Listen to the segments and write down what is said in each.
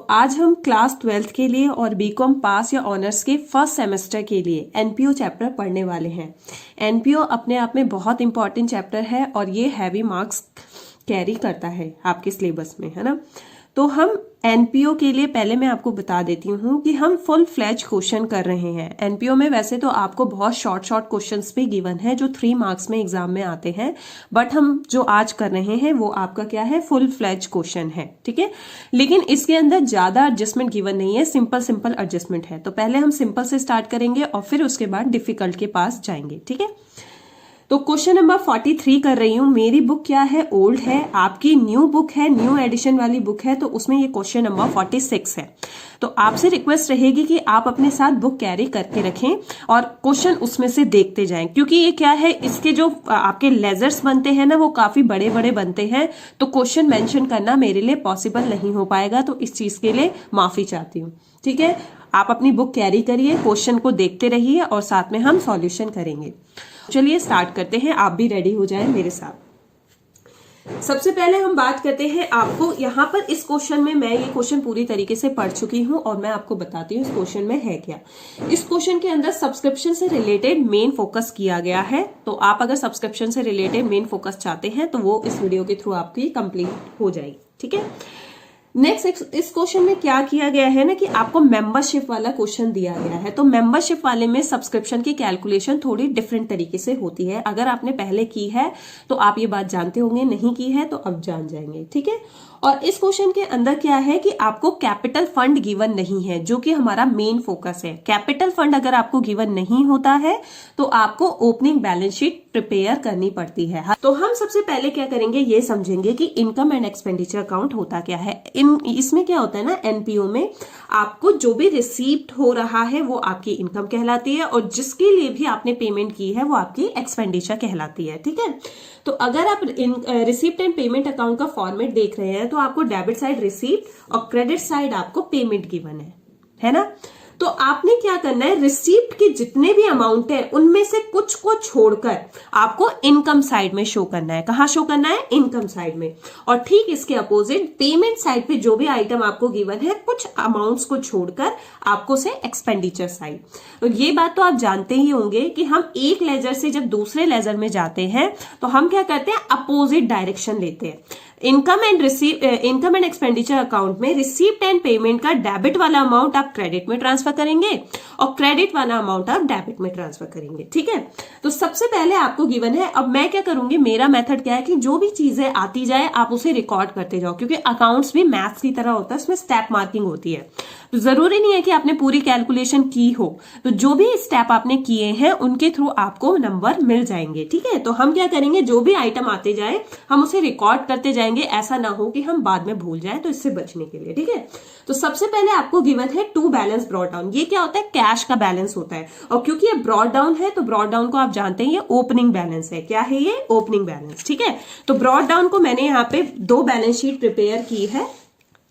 आज हम class 12th के लिए और बीकॉम पास या ऑनर्स के फर्स्ट सेमेस्टर के लिए एनपीओ चैप्टर पढ़ने वाले हैं। एनपीओ अपने आप में बहुत इंपॉर्टेंट चैप्टर है और ये हैवी मार्क्स कैरी करता है आपके सिलेबस में, है ना। तो हम एनपीओ के लिए पहले मैं आपको बता देती हूँ कि हम फुल फ्लैज क्वेश्चन कर रहे हैं। एनपीओ में वैसे तो आपको बहुत शॉर्ट क्वेश्चंस भी गिवन है जो 3 मार्क्स में एग्जाम में आते हैं, बट हम जो आज कर रहे हैं वो आपका क्या है, फुल फ्लैज क्वेश्चन है, ठीक है। लेकिन इसके अंदर ज्यादा एडजस्टमेंट गिवन नहीं है, सिंपल एडजस्टमेंट है। तो पहले हम सिंपल से स्टार्ट करेंगे और फिर उसके बाद डिफिकल्ट के पास जाएंगे, ठीक है। तो क्वेश्चन नंबर 43 कर रही हूं। मेरी बुक क्या है, ओल्ड है, आपकी न्यू बुक है, न्यू एडिशन वाली बुक है, तो उसमें ये क्वेश्चन नंबर 46 है। तो आपसे रिक्वेस्ट रहेगी कि आप अपने साथ बुक कैरी करके रखें और क्वेश्चन उसमें से देखते जाएं, क्योंकि ये क्या है, इसके जो आपके लेजर्स बनते हैं ना वो काफी बड़े बड़े बनते हैं, तो क्वेश्चन मेंशन करना मेरे लिए पॉसिबल नहीं हो पाएगा, तो इस चीज के लिए माफी चाहती हूँ, ठीक है। आप अपनी बुक कैरी करिए, क्वेश्चन को देखते रहिए और साथ में हम सॉल्यूशन करेंगे। चलिए स्टार्ट करते हैं, आप भी रेडी हो जाएं मेरे साथ। सबसे पहले हम बात करते हैं, आपको यहाँ पर इस क्वेश्चन में मैं ये क्वेश्चन पूरी तरीके से पढ़ चुकी हूँ और मैं आपको बताती हूँ इस क्वेश्चन में है क्या। इस क्वेश्चन के अंदर सब्सक्रिप्शन से रिलेटेड मेन फोकस किया गया है, तो आप अगर सब्सक्रिप्शन से रिलेटेड मेन फोकस चाहते हैं तो वो इस वीडियो के थ्रू आपकी कंप्लीट हो जाएगी, ठीक है। नेक्स्ट इस क्वेश्चन में क्या किया गया है ना कि आपको मेंबरशिप वाला क्वेश्चन दिया गया है। तो मेंबरशिप वाले में सब्सक्रिप्शन की कैलकुलेशन थोड़ी डिफरेंट तरीके से होती है। अगर आपने पहले की है तो आप ये बात जानते होंगे, नहीं की है तो अब जान जाएंगे, ठीक है। और इस क्वेश्चन के अंदर क्या है कि आपको कैपिटल फंड गिवन नहीं है, जो कि हमारा मेन फोकस है। कैपिटल फंड अगर आपको गिवन नहीं होता है तो आपको ओपनिंग बैलेंस शीट प्रिपेयर करनी पड़ती है। तो हम सबसे पहले क्या करेंगे, ये समझेंगे कि इनकम एंड एक्सपेंडिचर अकाउंट होता क्या है। इसमें क्या होता है ना, एनपीओ में आपको जो भी रिसीप्ट हो रहा है वो आपकी इनकम कहलाती है और जिसके लिए भी आपने पेमेंट की है वो आपकी एक्सपेंडिचर कहलाती है, ठीक है। तो अगर आप रिसीप्ट एंड पेमेंट अकाउंट का फॉर्मेट देख रहे हैं तो आपको डेबिट साइड रिसीप्ट और क्रेडिट साइड आपको पेमेंट गिवन है ना। तो आपने क्या करना है, रिसीप्ट के जितने भी अमाउंट है उनमें से कुछ को छोड़कर आपको इनकम साइड में शो करना है। कहां शो करना है, इनकम साइड में। और ठीक इसके अपोजिट पेमेंट साइड पे जो भी आइटम आपको गिवन है कुछ अमाउंट्स को छोड़कर आपको से एक्सपेंडिचर साइड। तो ये बात तो आप जानते ही होंगे कि हम एक लेजर से जब दूसरे लेजर में जाते हैं तो हम क्या करते हैं, अपोजिट डायरेक्शन लेते हैं। इनकम एंड एक्सपेंडिचर अकाउंट में रिसीप्ट एंड पेमेंट का डेबिट वाला अमाउंट आप क्रेडिट में ट्रांसफर करेंगे और क्रेडिट वाला अमाउंट आप डेबिट में ट्रांसफर करेंगे, ठीक है। तो सबसे पहले आपको गिवन है, अब मैं क्या करूंगी, मेरा मेथड क्या है कि जो भी चीजें आती जाए आप उसे रिकॉर्ड करते जाओ, क्योंकि अकाउंट्स भी मैथ्स की तरह होता है, इसमें स्टेप मार्किंग होती है। तो जरूरी नहीं है कि आपने पूरी कैलकुलेशन की हो, तो जो भी स्टेप आपने किए हैं उनके थ्रू आपको नंबर मिल जाएंगे, ठीक है। तो हम क्या करेंगे, जो भी आइटम आते जाए हम उसे रिकॉर्ड करते जाएंगे, ऐसा ना हो कि हम बाद में भूल जाएं, तो इससे बचने के लिए, ठीक है। तो सबसे पहले आपको गिवन है टू बैलेंस ब्रॉट डाउन। ये क्या होता है, कैश का बैलेंस होता है, और क्योंकि ये ब्रॉट डाउन है तो ब्रॉट डाउन को आप जानते हैं ये ओपनिंग बैलेंस है। क्या है ये, ओपनिंग बैलेंस, ठीक है। तो ब्रॉट डाउन को मैंने यहाँ पे 2 बैलेंस शीट प्रिपेयर की है,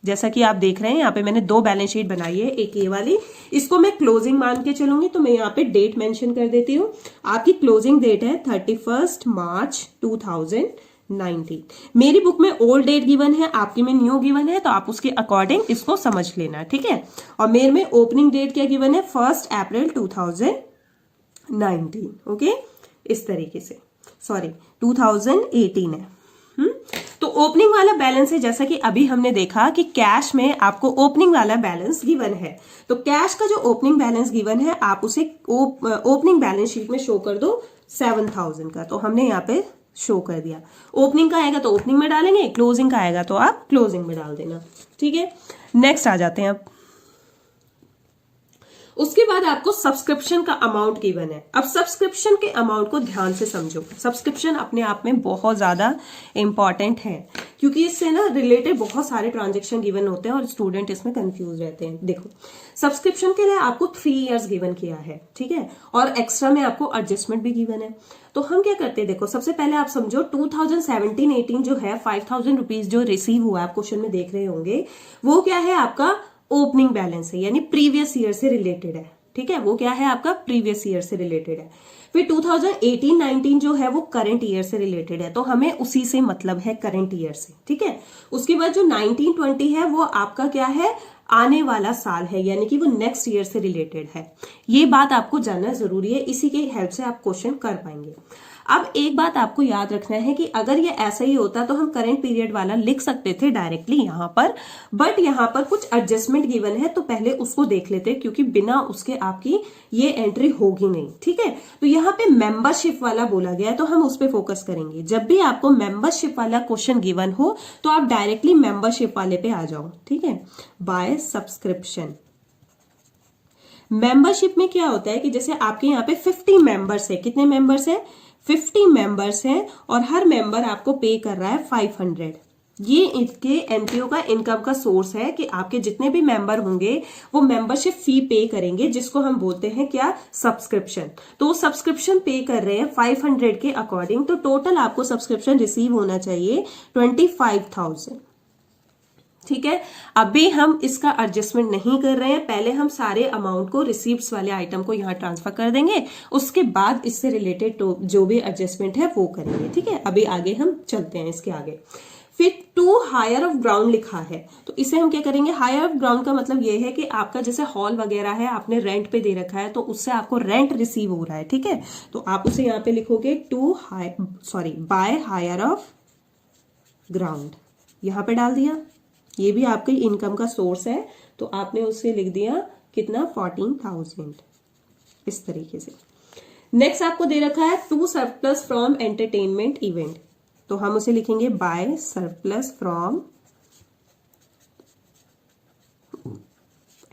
जैसा कि आप देख रहे हैं यहाँ पे मैंने 2 बैलेंस शीट बनाई है। एक ये वाली, इसको मैं क्लोजिंग मान के चलूंगी, तो मैं यहाँ पे डेट मेंशन कर देती हूँ। आपकी क्लोजिंग डेट है 31 मार्च 2019। मेरी बुक में ओल्ड डेट गिवन है, आपकी में न्यू गिवन है, तो आप उसके अकॉर्डिंग इसको समझ लेना, ठीक है। और मेरे में ओपनिंग डेट क्या गिवन है, 1 अप्रैल 2019, ओके। इस तरीके से, सॉरी 2018 है। तो ओपनिंग वाला बैलेंस है, जैसा कि अभी हमने देखा कि कैश में आपको ओपनिंग वाला बैलेंस गिवन है। तो कैश का जो ओपनिंग बैलेंस गिवन है आप उसे ओपनिंग बैलेंस शीट में शो कर दो 7000 का। तो हमने यहाँ पे शो कर दिया। ओपनिंग का आएगा तो ओपनिंग में डालेंगे, क्लोजिंग का आएगा तो आप क्लोजिंग में डाल देना, ठीक है। नेक्स्ट आ जाते हैं अब। उसके बाद आपको सब्सक्रिप्शन का अमाउंट गिवन है। अब सब्सक्रिप्शन के अमाउंट को ध्यान से समझो। सब्सक्रिप्शन अपने आप में बहुत ज्यादा इंपॉर्टेंट है, क्योंकि इससे ना रिलेटेड बहुत सारे ट्रांजेक्शन गिवन होते हैं और स्टूडेंट इसमें कंफ्यूज रहते हैं। देखो, सब्सक्रिप्शन के लिए आपको 3 इयर्स गिवन किया है, ठीक है, और एक्स्ट्रा में आपको एडजस्टमेंट भी गिवन है। तो हम क्या करते हैं, देखो सबसे पहले आप समझो 2017-18 जो है 5000 रुपीज जो रिसीव हुआ, आप क्वेश्चन में देख रहे होंगे, वो क्या है, आपका ओपनिंग बैलेंस है, यानी प्रीवियस ईयर से रिलेटेड है, ठीक है। वो क्या है, आपका प्रीवियस ईयर से रिलेटेड है। फिर 2018-19 जो है वो करंट ईयर से रिलेटेड है, तो हमें उसी से मतलब है, करंट ईयर से, ठीक है। उसके बाद जो 19-20 है वो आपका क्या है, आने वाला साल है, यानी कि वो नेक्स्ट ईयर से रिलेटेड है। ये बात आपको जानना जरूरी है, इसी के हेल्प से आप क्वेश्चन कर पाएंगे। अब एक बात आपको याद रखना है कि अगर ये ऐसा ही होता तो हम करंट पीरियड वाला लिख सकते थे डायरेक्टली यहाँ पर, बट यहाँ पर कुछ एडजस्टमेंट गिवन है तो पहले उसको देख लेते, क्योंकि बिना उसके आपकी ये एंट्री होगी नहीं। ठीक है, तो यहाँ पे मेंबरशिप वाला बोला गया है तो हम उस पर फोकस करेंगे। जब भी आपको मेंबरशिप वाला क्वेश्चन गिवन हो तो आप डायरेक्टली मेंबरशिप वाले पे आ जाओ। ठीक है, बाय सब्सक्रिप्शन। मेंबरशिप में क्या होता है कि जैसे आपके यहाँ पे 50 मेंबर्स है, कितने मेंबर्स है? 50 मेंबर्स हैं और हर मेंबर आपको पे कर रहा है 500। ये इसके एनपीओ का इनकम का सोर्स है कि आपके जितने भी मेंबर होंगे वो मेंबरशिप फी पे करेंगे, जिसको हम बोलते हैं क्या? सब्सक्रिप्शन। तो सब्सक्रिप्शन पे कर रहे हैं 500 के अकॉर्डिंग, तो टोटल आपको सब्सक्रिप्शन रिसीव होना चाहिए 25,000। ठीक है, अभी हम इसका एडजस्टमेंट नहीं कर रहे हैं, पहले हम सारे अमाउंट को रिसीप्ट्स वाले आइटम को यहां ट्रांसफर कर देंगे, उसके बाद इससे रिलेटेड जो भी एडजस्टमेंट है वो करेंगे। ठीक है, अभी आगे हम चलते हैं इसके आगे। फिर टू हायर ऑफ ग्राउंड लिखा है, तो इसे हम क्या करेंगे? हायर ऑफ ग्राउंड का मतलब ये है कि आपका जैसे हॉल वगैरह है आपने रेंट पे दे रखा है, तो उससे आपको रेंट रिसीव हो रहा है। ठीक है, तो आप उसे यहाँ पे लिखोगे बाय हायर ऑफ ग्राउंड, यहां पे डाल दिया। ये भी आपके इनकम का सोर्स है, तो आपने उससे लिख दिया कितना? 14,000, इस तरीके से। नेक्स्ट आपको दे रखा है to surplus from entertainment event, तो हम उसे लिखेंगे by surplus from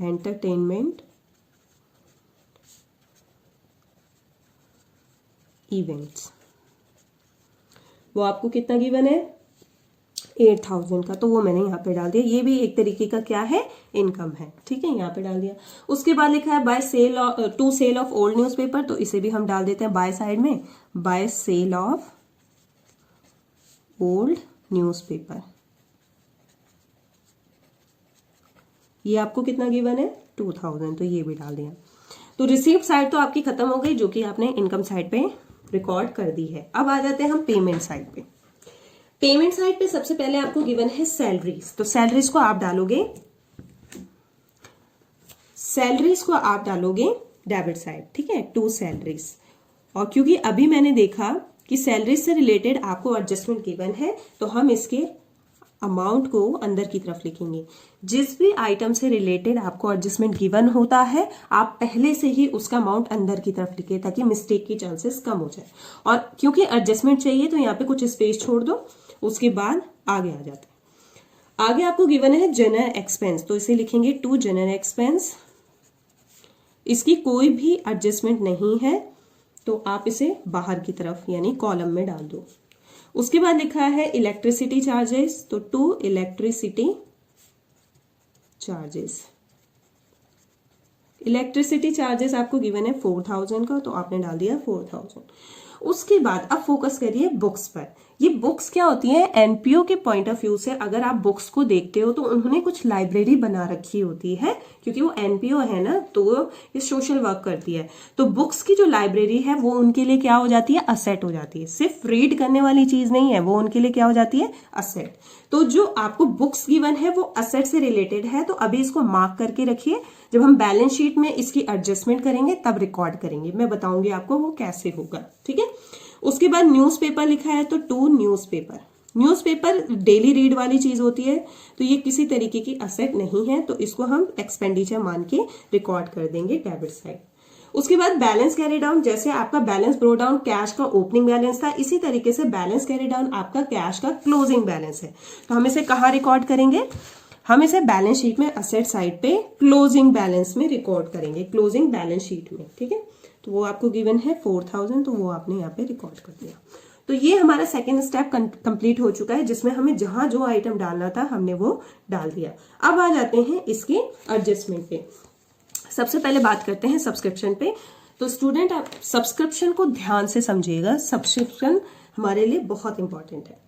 entertainment events. वो आपको कितना गिवन है? 8,000 का, तो वो मैंने यहाँ पे डाल दिया। ये भी एक तरीके का क्या है? इनकम है। ठीक है, यहाँ पे डाल दिया। उसके बाद लिखा है by sale to sale of old newspaper, तो इसे भी हम डाल देते हैं बाय साइड में, by sale of old newspaper. ये आपको कितना गिवन है? 2,000, तो ये भी डाल दिया। तो रिसीप्ट साइड तो आपकी खत्म हो गई, जो कि आपने इनकम साइड पे रिकॉर्ड कर दी है। अब आ जाते हैं हम पेमेंट साइड पे। पेमेंट साइड पे सबसे पहले आपको गिवन है सैलरीज, तो सैलरीज को आप डालोगे डेबिट साइड। ठीक है, टू सैलरीज। और क्योंकि अभी मैंने देखा कि सैलरीज से रिलेटेड आपको एडजस्टमेंट गिवन है, तो हम इसके अमाउंट को अंदर की तरफ लिखेंगे। जिस भी आइटम से रिलेटेड आपको एडजस्टमेंट गिवन होता है, आप पहले से ही उसका अमाउंट अंदर की तरफ लिखें, ताकि मिस्टेक की चांसेस कम हो जाए। और क्योंकि एडजस्टमेंट चाहिए तो यहाँ पे कुछ स्पेस छोड़ दो, उसके बाद आगे आ जाते हैं। आगे आपको गिवन है जनरल एक्सपेंस, तो इसे लिखेंगे टू जनरल एक्सपेंस। इसकी कोई भी एडजस्टमेंट नहीं है, तो आप इसे बाहर की तरफ यानी कॉलम में डाल दो। उसके बाद लिखा है इलेक्ट्रिसिटी चार्जेस, तो to electricity charges. Electricity charges आपको गिवन है 4,000 का, तो आपने डाल दिया 4,000। उसके बाद अब फोकस करिए बुक्स पर। ये बुक्स क्या होती है? एनपीओ के पॉइंट ऑफ व्यू से अगर आप बुक्स को देखते हो तो उन्होंने कुछ लाइब्रेरी बना रखी होती है, क्योंकि वो एनपीओ है ना, तो ये सोशल वर्क करती है। तो बुक्स की जो लाइब्रेरी है वो उनके लिए क्या हो जाती है? असेट हो जाती है। सिर्फ रीड करने वाली चीज नहीं है, वो उनके लिए क्या हो जाती है? असेट। तो जो आपको बुक्स गिवन है वो असेट से रिलेटेड है, तो अभी इसको मार्क करके रखिए। जब हम बैलेंस शीट में इसकी एडजस्टमेंट करेंगे तब रिकॉर्ड करेंगे, मैं बताऊंगी आपको वो कैसे होगा। ठीक है, उसके बाद न्यूज़पेपर लिखा है, तो to newspaper. Newspaper daily read वाली चीज होती है, तो ये किसी तरीके की असेट नहीं है, तो इसको हम एक्सपेंडिचर मान के रिकॉर्ड कर देंगे डेबिट साइड। उसके बाद बैलेंस कैरी डाउन, जैसे आपका बैलेंस ब्रो डाउन कैश का ओपनिंग बैलेंस था, इसी तरीके से बैलेंस कैरी डाउन आपका कैश का क्लोजिंग बैलेंस है। तो हम इसे कहाँ रिकॉर्ड करेंगे? हम इसे बैलेंस शीट में असेट साइड पे क्लोजिंग बैलेंस में रिकॉर्ड करेंगे, क्लोजिंग बैलेंस शीट में। ठीक है, तो वो आपको गिवन है 4,000, तो वो आपने यहाँ पे रिकॉर्ड कर दिया। तो ये हमारा सेकेंड स्टेप कंप्लीट हो चुका है, जिसमें हमें जहां जो आइटम डालना था हमने वो डाल दिया। अब आ जाते हैं इसके एडजस्टमेंट पे। सबसे पहले बात करते हैं सब्सक्रिप्शन पे। तो स्टूडेंट आप सब्सक्रिप्शन को ध्यान से समझिएगा, सब्सक्रिप्शन हमारे लिए बहुत इंपॉर्टेंट है।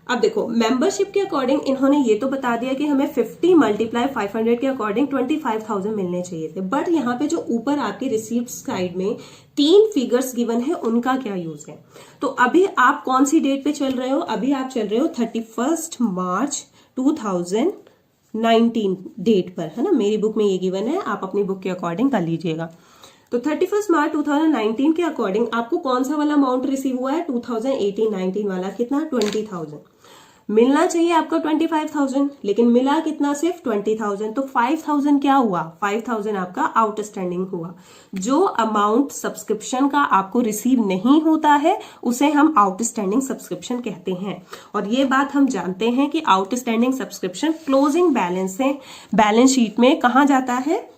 अब देखो, मेंबरशिप के अकॉर्डिंग इन्होंने ये तो बता दिया कि हमें 50 × 500 के अकॉर्डिंग 25,000 मिलने चाहिए थे, बट यहाँ पे जो ऊपर आपके रिसीप्ट साइड में 3 फिगर्स गिवन है, उनका क्या यूज है? तो अभी आप कौन सी डेट पे चल रहे हो? अभी आप चल रहे हो 31 मार्च 2000 19 डेट पर, है ना, मेरी बुक में ये गिवन है, आप अपनी बुक के अकॉर्डिंग कर लीजिएगा। तो 31 मार्च 2019 के अकॉर्डिंग आपको कौन सा वाला अमाउंट रिसीव हुआ है, 2018-19 वाला, कितना, 20,000। मिलना चाहिए आपको 25,000, लेकिन मिला कितना, सिर्फ 20,000। तो 5,000 क्या हुआ, 5,000 आपका आउटस्टैंडिंग हुआ। जो अमाउंट सब्सक्रिप्शन का आपको रिसीव नहीं होता है उसे हम आउटस्टैंडिंग सब्सक्रिप्शन कहते हैं। और ये बात हम जानते हैं कि आउटस्टैंडिंग सब्सक्रिप्शन क्लोजिंग बैलेंस से बैलेंस शीट में कहां जाता है,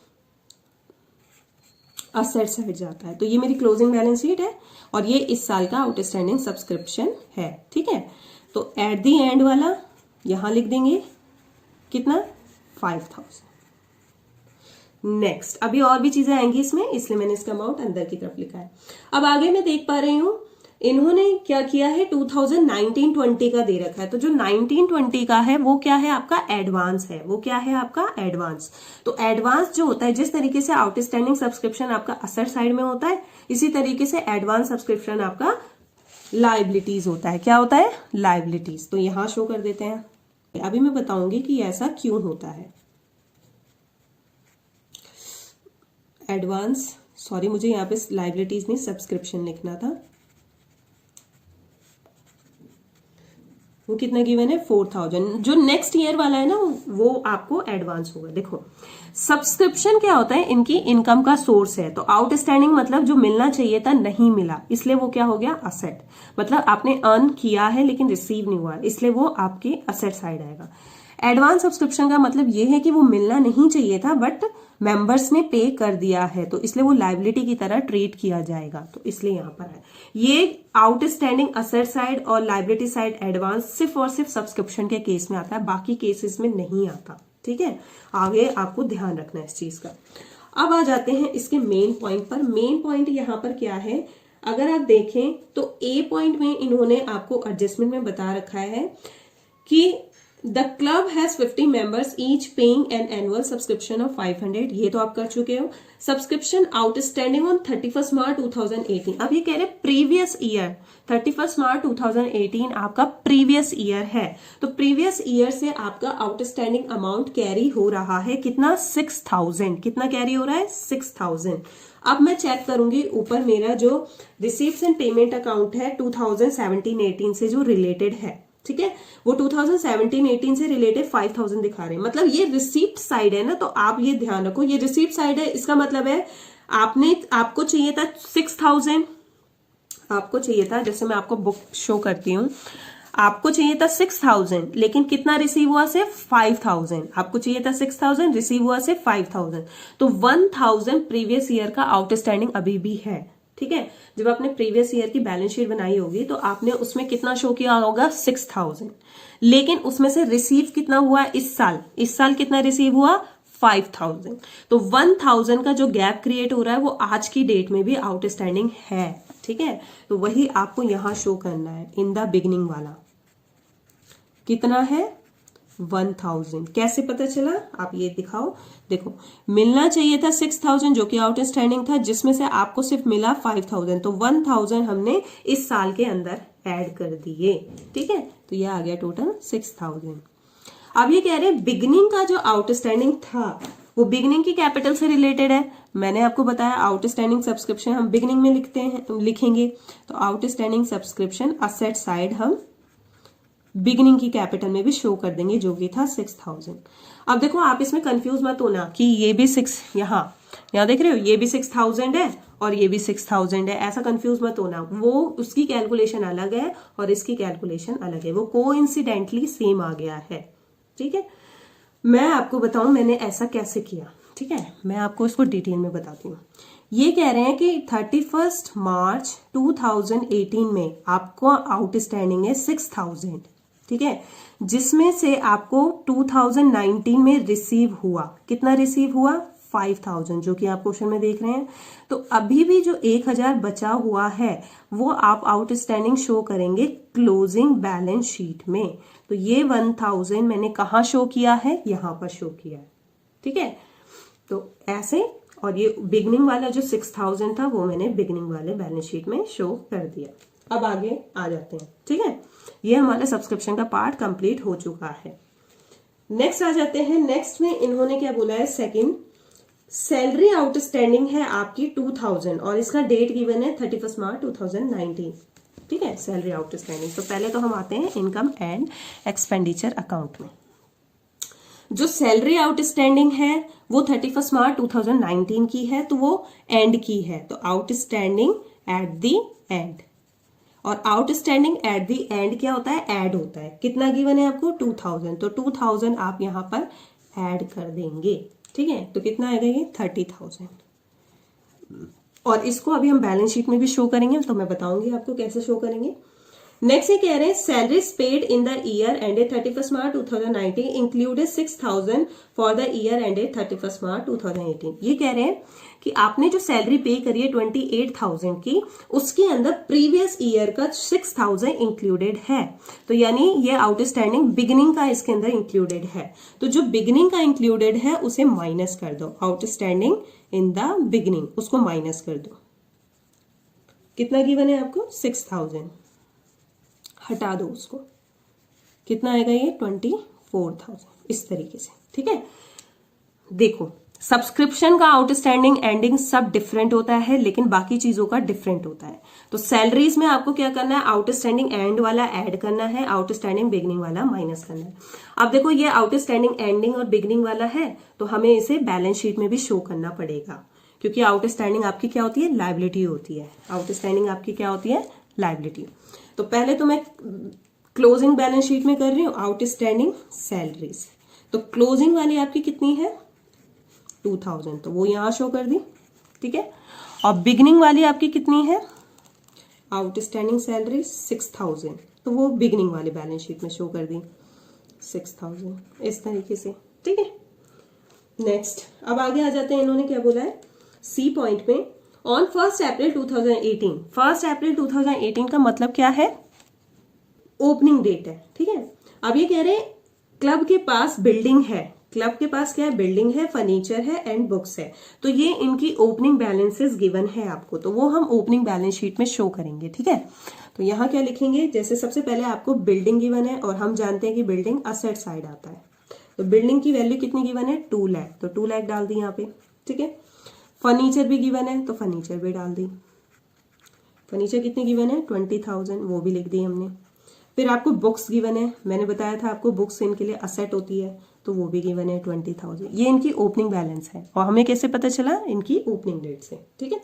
असेट साइड जाता है। तो ये मेरी क्लोजिंग बैलेंस शीट है और ये इस साल का आउटस्टैंडिंग सब्सक्रिप्शन है, ठीक है। तो एट दी एंड वाला यहां लिख देंगे कितना, 5,000। नेक्स्ट, अभी और भी चीजें आएंगी इसमें, इसलिए मैंने इसका अमाउंट अंदर की तरफ लिखा है। अब आगे मैं देख पा रही हूं इन्होंने क्या किया है, 2019-20 का दे रखा है। तो जो 19-20 का है वो क्या है, आपका एडवांस है। वो क्या है, आपका एडवांस। तो एडवांस जो होता है, जिस तरीके से आउटस्टैंडिंग सब्सक्रिप्शन आपका असेट साइड में होता है, इसी तरीके से एडवांस सब्सक्रिप्शन आपका लाइबिलिटीज होता है। क्या होता है, लाइबिलिटीज। तो यहां शो कर देते हैं। अभी मैं बताऊंगी कि ऐसा क्यों होता है। एडवांस, सॉरी मुझे यहाँ पे लाइबिलिटीज नहीं सब्सक्रिप्शन लिखना था। वो कितना गिवन है, 4,000। जो नेक्स्ट ईयर वाला है ना वो आपको एडवांस होगा। देखो सब्सक्रिप्शन क्या होता है, इनकी इनकम का सोर्स है। तो आउटस्टैंडिंग मतलब जो मिलना चाहिए था नहीं मिला, इसलिए वो क्या हो गया, असेट। मतलब आपने अर्न किया है लेकिन रिसीव नहीं हुआ, इसलिए वो आपकी असेट साइड आएगा। एडवांस सब्सक्रिप्शन का मतलब ये है कि वो मिलना नहीं चाहिए था बट मेंबर्स ने पे कर दिया है, तो इसलिए वो लायबिलिटी की तरह ट्रीट किया जाएगा। तो इसलिए यहां पर है ये आउटस्टैंडिंग असेट साइड और लायबिलिटी साइड एडवांस सिर्फ और सिर्फ सब्सक्रिप्शन के केस में आता है, बाकी केसेस में नहीं आता। ठीक है, आगे आपको ध्यान रखना है इस चीज का। अब आ जाते हैं इसके मेन पॉइंट पर। मेन पॉइंट यहां पर क्या है, अगर आप देखें तो ए पॉइंट में इन्होंने आपको एडजस्टमेंट में बता रखा है कि the club has 50 members each paying an annual subscription of 500। ये तो आप कर चुके हो। सब्सक्रिप्शन आउटस्टैंडिंग ऑन 31 मार्च 2018। अब ये कह रहे प्रीवियस ईयर, 31 मार्च 2018 आपका प्रीवियस ईयर है। तो प्रीवियस ईयर से आपका आउटस्टैंडिंग अमाउंट कैरी हो रहा है कितना, 6,000। कितना कैरी हो रहा है, 6,000। अब मैं चेक करूंगी ऊपर मेरा जो रिसीप्ट्स एंड पेमेंट अकाउंट है 2017-18 से जो रिलेटेड है, ठीक है, वो 2017-18 से रिलेटेड 5,000 दिखा रहे हैं। मतलब ये रिसीप्ट साइड है ना, तो आप ये ध्यान रखो ये रिसीप्ट साइड है। इसका मतलब है आपको चाहिए था 6,000, आपको चाहिए था, जैसे मैं आपको बुक शो करती हूँ, आपको चाहिए था 6,000 लेकिन कितना रिसीव हुआ, सिर्फ 5,000। आपको चाहिए था 6,000, रिसीव हुआ सिर्फ 5,000। तो 1,000 प्रीवियस ईयर का आउटस्टैंडिंग अभी भी है। ठीक है, जब आपने प्रीवियस ईयर की बैलेंस शीट बनाई होगी तो आपने उसमें कितना शो किया होगा, 6,000। लेकिन उसमें से रिसीव कितना हुआ इस साल कितना रिसीव हुआ, 5,000। तो 1,000 का जो गैप क्रिएट हो रहा है वो आज की डेट में भी आउटस्टैंडिंग है। ठीक है, तो वही आपको यहां शो करना है। इन द बिगनिंग वाला कितना है, 1,000। कैसे पता चला, आप ये दिखाओ। देखो मिलना चाहिए था 6,000 जो कि आउटस्टैंडिंग था, जिसमें से आपको सिर्फ मिला 5,000। तो 1,000 हमने इस साल के अंदर ऐड कर दिए। ठीक है, तो ये आ गया टोटल 6,000। अब ये कह रहे हैं बिगनिंग का जो आउटस्टैंडिंग था वो बिगनिंग की कैपिटल से रिलेटेड है। मैंने आपको बताया आउटस्टैंडिंग सब्सक्रिप्शन हम बिगनिंग में लिखेंगे। तो आउटस्टैंडिंग सब्सक्रिप्शन असेट साइड हम बिगिनिंग की कैपिटल में भी शो कर देंगे, जो कि था 6,000। अब देखो आप इसमें कंफ्यूज मत होना कि ये भी यहाँ देख रहे हो, ये भी 6,000 है और ये भी 6,000 है, ऐसा कंफ्यूज मत होना। वो उसकी कैलकुलेशन अलग है और इसकी कैलकुलेशन अलग है, वो कोइंसिडेंटली सेम आ गया है। ठीक है, मैं आपको बताऊं मैंने ऐसा कैसे किया। ठीक है, मैं आपको इसको डिटेल में बताती हूँ। ये कह रहे हैं कि 31 मार्च 2018 में आपको आउटस्टैंडिंग है 6,000। ठीक है, जिसमें से आपको 2019 में रिसीव हुआ, कितना रिसीव हुआ, 5,000, जो कि आप क्वेश्चन में देख रहे हैं। तो अभी भी जो 1,000 बचा हुआ है वो आप आउटस्टैंडिंग शो करेंगे क्लोजिंग बैलेंस शीट में। तो ये 1,000 मैंने कहा शो किया है, यहां पर शो किया है। ठीक है, तो ऐसे, और ये बिगनिंग वाला जो 6,000 था वो मैंने बिगनिंग वाले बैलेंस शीट में शो कर दिया। अब आगे आ जाते हैं। ठीक है, ये हमारा सब्सक्रिप्शन का पार्ट कंप्लीट हो चुका है। नेक्स्ट आ जाते हैं, नेक्स्ट में इन्होंने क्या बोला है, सेकंड, सैलरी आउटस्टैंडिंग है आपकी 2000 और इसका डेट गिवन है 31 मार्च 2019। ठीक है, सैलरी आउटस्टैंडिंग। तो पहले तो हम आते हैं इनकम एंड एक्सपेंडिचर अकाउंट में। जो सैलरी आउटस्टैंडिंग है वो 31 मार्च 2019 की है, तो वो एंड की है, तो आउटस्टैंडिंग एट द एंड। और आउटस्टैंडिंग एट द एंड क्या होता है, ऐड होता है। कितना गिवन है आपको, 2000, तो 2000 आप यहां पर ऐड कर देंगे। ठीक है, तो कितना आएगा ये, 30,000। और इसको अभी हम बैलेंस शीट में भी शो करेंगे, तो मैं बताऊंगी आपको कैसे शो करेंगे। नेक्स्ट ये कह रहे हैं salaries paid in the year ended 31 March 2019 included 6,000 for the year ended 31 मार्च 2018। ये कह रहे हैं कि आपने जो सैलरी पे करी है 28,000 की, उसके अंदर प्रीवियस ईयर का 6,000 इंक्लूडेड है। तो यानी ये आउटस्टैंडिंग बिगिनिंग का इसके अंदर इंक्लूडेड है, तो जो बिगिनिंग का इंक्लूडेड है उसे माइनस कर दो। आउटस्टैंडिंग इन द बिगिनिंग, उसको माइनस कर दो। कितना गिवन है आपको, 6,000, हटा दो उसको, कितना आएगा ये, 24,000, इस तरीके से। ठीक है, देखो सब्सक्रिप्शन का आउटस्टैंडिंग एंडिंग सब डिफरेंट होता है, लेकिन बाकी चीजों का डिफरेंट होता है। तो सैलरीज में आपको क्या करना है, आउटस्टैंडिंग एंड वाला ऐड करना है, आउटस्टैंडिंग बिगनिंग वाला माइनस करना है। अब देखो ये आउटस्टैंडिंग एंडिंग और बिगनिंग वाला है, तो हमें इसे बैलेंस शीट में भी शो करना पड़ेगा, क्योंकि आउटस्टैंडिंग आपकी क्या होती है, लायबिलिटी होती है। आउटस्टैंडिंग आपकी क्या होती है, लायबिलिटी। तो पहले तो मैं क्लोजिंग बैलेंस शीट में कर रही हूं, आउटस्टैंडिंग सैलरीज। तो क्लोजिंग वाली आपकी कितनी है, 2000, तो वो यहां शो कर दी। ठीक है, और बिगनिंग वाली आपकी कितनी है, आउटस्टैंडिंग सैलरी 6,000, तो वो बिगनिंग वाली बैलेंस शीट में शो कर दी 6,000, इस तरीके से। ठीक है, नेक्स्ट अब आगे आ जाते हैं। इन्होंने क्या बोला है, सी पॉइंट में, ऑन 1 अप्रैल 2018। 1 अप्रैल 2018 का मतलब क्या है, ओपनिंग डेट है। ठीक है, अब ये कह रहे हैं क्लब के पास बिल्डिंग है, क्लब के पास क्या है, बिल्डिंग है, फर्नीचर है एंड बुक्स है। तो ये इनकी ओपनिंग बैलेंसेस गिवन है आपको, तो वो हम ओपनिंग बैलेंस शीट में शो करेंगे। ठीक है, तो यहां क्या लिखेंगे, जैसे सबसे पहले आपको बिल्डिंग गिवन है और हम जानते हैं कि बिल्डिंग असेट साइड आता है, तो बिल्डिंग की वैल्यू कितनी गिवन है, 2 लाख, तो 2 लाख डाल दी यहाँ पे। ठीक है, फर्नीचर भी गिवन है, तो फर्नीचर भी डाल दी। फर्नीचर कितनी गिवन है, 20,000, वो भी लिख दी हमने। फिर आपको बुक्स गिवन है, मैंने बताया था आपको बुक्स इनके लिए असेट होती है, तो वो भी गिवन है 20,000। ये इनकी ओपनिंग बैलेंस है, और हमें कैसे पता चला, इनकी ओपनिंग डेट से। ठीक है,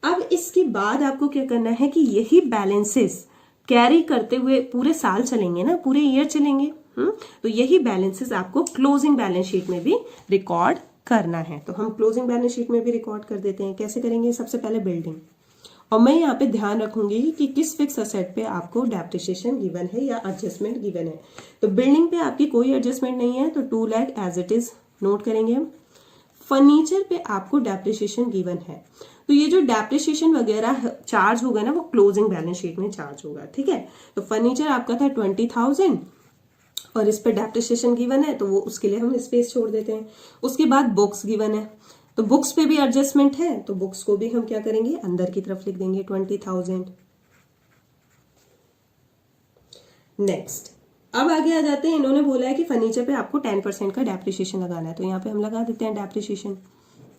अब इसके बाद आपको क्या करना है कि यही बैलेंसेस कैरी करते हुए पूरे साल चलेंगे ना, पूरे ईयर चलेंगे। तो यही बैलेंसेस आपको क्लोजिंग बैलेंस शीट में भी रिकॉर्ड करना है। तो हम क्लोजिंग बैलेंस शीट में भी रिकॉर्ड कर देते हैं। कैसे करेंगे, सबसे पहले बिल्डिंग, और मैं यहाँ पे ध्यान रखूंगी कि किस फिक्स असेट पे आपको डेप्रिसिएशन गिवन है या एडजस्टमेंट गिवन है। तो बिल्डिंग पे आपकी कोई एडजस्टमेंट नहीं है, तो 2 lakh as it is note करेंगे हम। फर्नीचर पे आपको डेप्रिसिएशन गिवन है, तो ये जो डेप्रिसिएशन वगैरह चार्ज होगा ना, वो क्लोजिंग बैलेंस शीट में चार्ज होगा। ठीक है, तो फर्नीचर आपका था 20,000 और इस पे डेप्रिसिएशन गिवन है, तो वो उसके लिए हम स्पेस छोड़ देते हैं। उसके बाद बुक्स गिवन है, तो बुक्स पे भी एडजस्टमेंट है, तो बुक्स को भी हम क्या करेंगे, अंदर की तरफ लिख देंगे 20,000। नेक्स्ट अब आगे आ जाते हैं। इन्होंने बोला है कि फर्नीचर पे आपको 10% का डेप्रिसिएशन लगाना है, तो यहाँ पे हम लगा देते हैं डेप्रिसिएशन।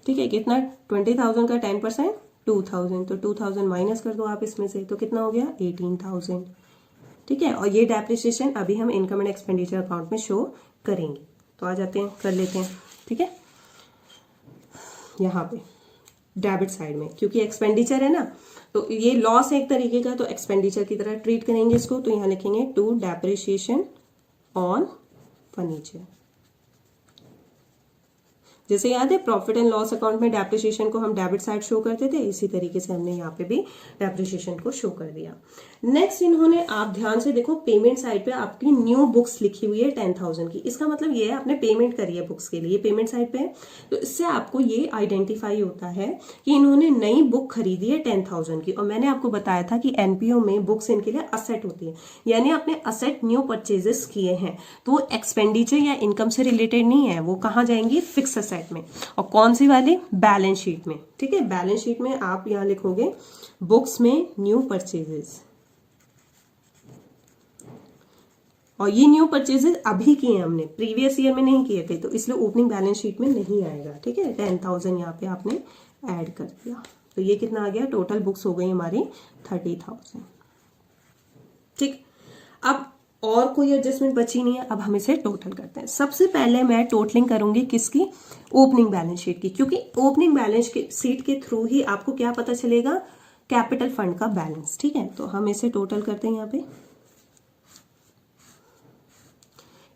ठीक है, कितना, 20,000 का 10% 2,000, तो 2,000 माइनस कर दो आप इसमें से, तो कितना हो गया, 18,000। ठीक है, और ये डेप्रिसिएशन अभी हम इनकम एंड एक्सपेंडिचर अकाउंट में शो करेंगे। तो आ जाते हैं, कर लेते हैं। ठीक है, यहाँ पे डेबिट साइड में, क्योंकि एक्सपेंडिचर है ना, तो ये लॉस है एक तरीके का, तो एक्सपेंडिचर की तरह ट्रीट करेंगे इसको। तो यहाँ लिखेंगे टू डेप्रिसिएशन ऑन फर्नीचर। जैसे याद है प्रॉफिट एंड लॉस अकाउंट में डेप्रिसिएशन को हम डेबिट साइड शो करते थे, इसी तरीके से हमने यहाँ पे भी डेप्रिसिएशन को शो कर दिया। नेक्स्ट इन्होंने, आप ध्यान से देखो, पेमेंट साइड पे आपकी न्यू बुक्स लिखी हुई है 10,000 की। इसका मतलब ये है आपने पेमेंट करी है बुक्स के लिए, पेमेंट साइड पे है, तो इससे आपको ये आइडेंटिफाई होता है कि इन्होंने नई बुक खरीदी है 10,000 की। और मैंने आपको बताया था कि एनपीओ में बुक्स इनके लिए असेट होती है, यानी आपने असेट न्यू परचेजेस किए हैं, तो वो एक्सपेंडिचर या इनकम से रिलेटेड नहीं है, वो कहाँ जाएंगी, फिक्स असेट में। और कौन सी वाली, बैलेंस शीट में। ठीक है, बैलेंस शीट में आप यहां लिखोगे बुक्स में न्यू परचेजेस, और ये न्यू परचेजेस अभी किए हैं हमने, प्रीवियस ईयर में नहीं किए थे, तो इसलिए ओपनिंग बैलेंस शीट में नहीं आएगा। ठीक है, 10,000 यहाँ पे आपने ऐड कर दिया, तो ये कितना आ गया, टोटल बुक्स हो गई हमारी 30,000। ठीक, अब और कोई एडजस्टमेंट बची नहीं है, अब हम इसे टोटल करते हैं। सबसे पहले मैं टोटलिंग करूंगी किसकी, ओपनिंग बैलेंस शीट की, क्योंकि ओपनिंग बैलेंस शीट के थ्रू ही आपको क्या पता चलेगा, कैपिटल फंड का बैलेंस। ठीक है, तो हम इसे टोटल करते हैं। यहाँ पे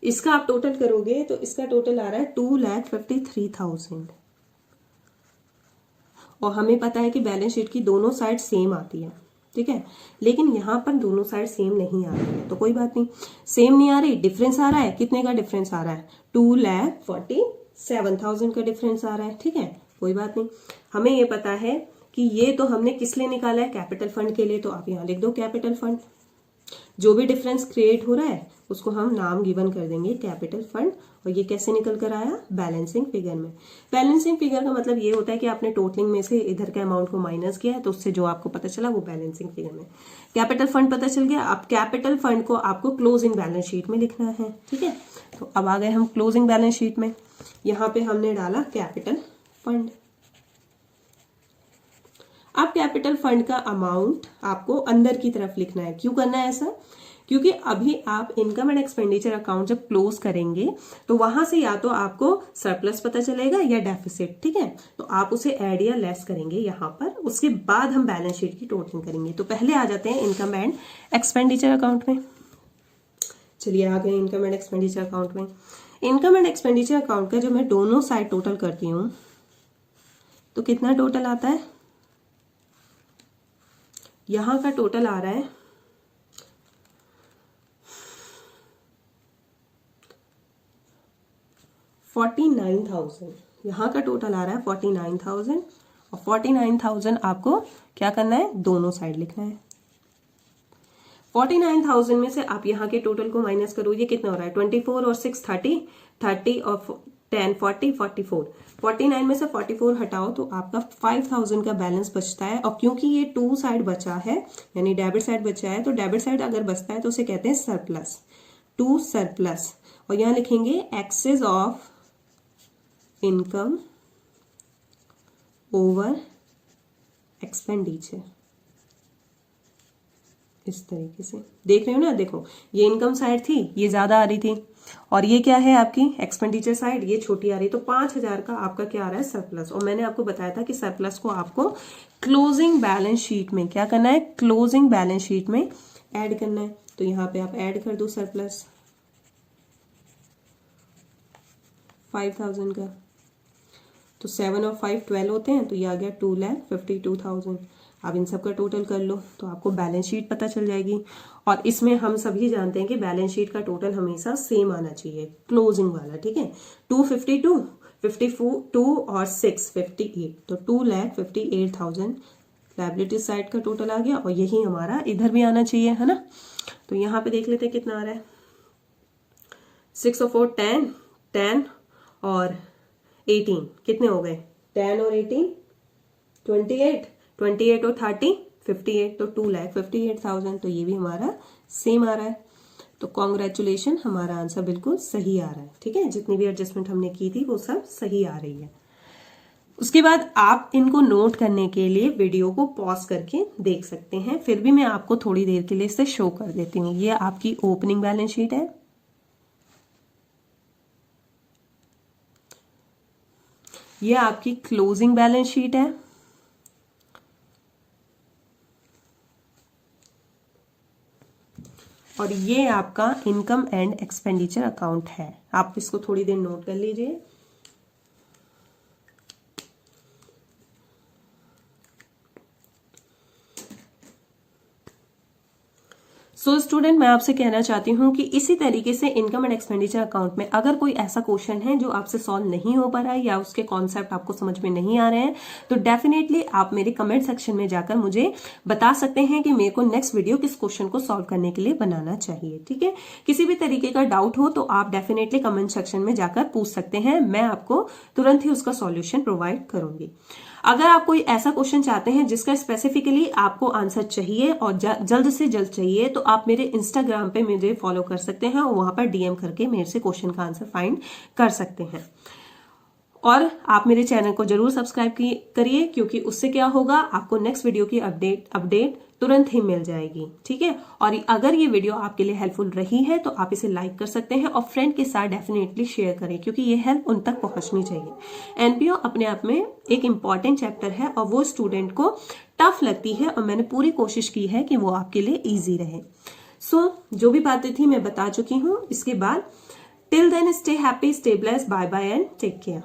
इसका आप टोटल करोगे तो इसका टोटल आ रहा है 2,53,000, और हमें पता है कि बैलेंस शीट की दोनों साइड सेम आती है। ठीक है, लेकिन यहाँ पर दोनों साइड सेम नहीं आ रही है, तो कोई बात नहीं, सेम नहीं आ रही, डिफरेंस आ रहा है। कितने का डिफरेंस आ रहा है, 2,47,000 का डिफरेंस आ रहा है। ठीक है, कोई बात नहीं, हमें ये पता है कि ये तो हमने किस लिए निकाला है, कैपिटल फंड के लिए, तो आप यहाँ लिख दो कैपिटल फंड। जो भी डिफरेंस क्रिएट हो रहा है उसको हम नाम गिवन कर देंगे कैपिटल फंड, और ये कैसे निकल कर आया, बैलेंसिंग फिगर में। बैलेंसिंग फिगर का मतलब ये होता है कि आपने टोटलिंग में से इधर के अमाउंट को माइनस किया है, तो उससे जो आपको पता चला वो बैलेंसिंग फिगर में। कैपिटल फंड पता चल गया, अब कैपिटल फंड को आपको क्लोजिंग बैलेंस शीट में लिखना है। ठीक है, तो अब आ गए हम क्लोजिंग बैलेंस शीट में। यहाँ पे हमने डाला कैपिटल फंड। अब कैपिटल फंड का अमाउंट आपको अंदर की तरफ लिखना है। क्यों करना है ऐसा, क्योंकि अभी आप इनकम एंड एक्सपेंडिचर अकाउंट जब क्लोज करेंगे तो वहां से या तो आपको सरप्लस पता चलेगा या डेफिसिट। ठीक है, तो आप उसे ऐड या लेस करेंगे यहाँ पर, उसके बाद हम बैलेंस शीट की टोटलिंग करेंगे। तो पहले आ जाते हैं इनकम एंड एक्सपेंडिचर अकाउंट में। चलिए आ गए इनकम एंड एक्सपेंडिचर अकाउंट में। इनकम एंड एक्सपेंडिचर अकाउंट का जब मैं दोनों साइड टोटल करती हूँ तो कितना टोटल आता है, यहां का टोटल आ रहा है 49,000। यहाँ का टोटल आ रहा है 49,000, और 49,000 आपको क्या करना है, दोनों साइड लिखना है। 49,000 में से आप यहाँ के टोटल को माइनस करो, ये कितना हो रहा है, 24 और 6 30, 30 और 10 40, 44। 49 में से 44 हटाओ तो आपका 5,000 का बैलेंस बचता है। और क्योंकि ये टू साइड बचा है, यानी डेबिट साइड बचा है, तो डेबिट साइड अगर बचता है तो उसे कहते हैं सरप्लस, टू सरप्लस। और यहाँ लिखेंगे excess of income over expenditure. इस तरीके से देख रहे हो ना, देखो ये इनकम साइड थी, ये ज्यादा आ रही थी, और ये क्या है आपकी एक्सपेंडिचर साइड, ये छोटी आ रही, तो 5,000 का आपका क्या आ रहा है, सरप्लस। और मैंने आपको बताया था कि सरप्लस को आपको क्लोजिंग बैलेंस शीट में क्या करना है, क्लोजिंग बैलेंस शीट में ऐड करना है। तो यहाँ पे आप ऐड कर दो सरप्लस 5,000 का, तो 7 और 5 12 होते हैं, तो ये आ गया 2,52,000। आप इन सब का टोटल कर लो तो आपको बैलेंस शीट पता चल जाएगी। और इसमें हम सभी जानते हैं कि बैलेंस शीट का टोटल हमेशा सेम आना चाहिए, क्लोजिंग वाला। ठीक है, 252, 52 और 6 58, तो 2,58,000 लायबिलिटी साइड का टोटल आ गया, और यही हमारा इधर भी आना चाहिए, है ना। तो यहाँ पे देख लेते हैं कितना आ रहा है, 6 और 4 10, 10 और 18 कितने हो गए, 10 और 18 28, 28 और 30 58, तो 2,58,000। तो ये भी हमारा सेम आ रहा है। तो कॉन्ग्रेचुलेशन, हमारा आंसर बिल्कुल सही आ रहा है। ठीक है, जितनी भी एडजस्टमेंट हमने की थी वो सब सही आ रही है। उसके बाद आप इनको नोट करने के लिए वीडियो को पॉज करके देख सकते हैं, फिर भी मैं आपको थोड़ी देर के लिए इसे शो कर देती हूँ। ये आपकी ओपनिंग बैलेंस शीट है, ये आपकी क्लोजिंग बैलेंस शीट है, और ये आपका इनकम एंड एक्सपेंडिचर अकाउंट है। आप इसको थोड़ी देर नोट कर लीजिए। सो स्टूडेंट, मैं आपसे कहना चाहती हूँ कि इसी तरीके से इनकम एंड एक्सपेंडिचर अकाउंट में अगर कोई ऐसा क्वेश्चन है जो आपसे सॉल्व नहीं हो पा रहा है या उसके कॉन्सेप्ट आपको समझ में नहीं आ रहे हैं, तो डेफिनेटली आप मेरे कमेंट सेक्शन में जाकर मुझे बता सकते हैं कि मेरे को नेक्स्ट वीडियो किस क्वेश्चन को सॉल्व करने के लिए बनाना चाहिए। ठीक है, किसी भी तरीके का डाउट हो तो आप डेफिनेटली कमेंट सेक्शन में जाकर पूछ सकते हैं, मैं आपको तुरंत ही उसका सॉल्यूशन प्रोवाइड करूंगी। अगर आप कोई ऐसा क्वेश्चन चाहते हैं जिसका स्पेसिफिकली आपको आंसर चाहिए और जल्द से जल्द चाहिए, तो आप मेरे इंस्टाग्राम पे मुझे फॉलो कर सकते हैं और वहां पर डीएम करके मेरे से क्वेश्चन का आंसर फाइंड कर सकते हैं। और आप मेरे चैनल को जरूर सब्सक्राइब करिए, क्योंकि उससे क्या होगा, आपको नेक्स्ट वीडियो की अपडेट तुरंत ही मिल जाएगी। ठीक है, और अगर ये वीडियो आपके लिए हेल्पफुल रही है तो आप इसे लाइक कर सकते हैं और फ्रेंड के साथ डेफिनेटली शेयर करें, क्योंकि ये हेल्प उन तक पहुंचनी चाहिए। एनपीओ अपने आप में एक इंपॉर्टेंट चैप्टर है और वो स्टूडेंट को टफ लगती है, और मैंने पूरी कोशिश की है कि वो आपके लिए ईजी रहे। सो जो भी बातें थी मैं बता चुकी हूँ। इसके बाद till then stay happy, stay blessed, bye bye and take care.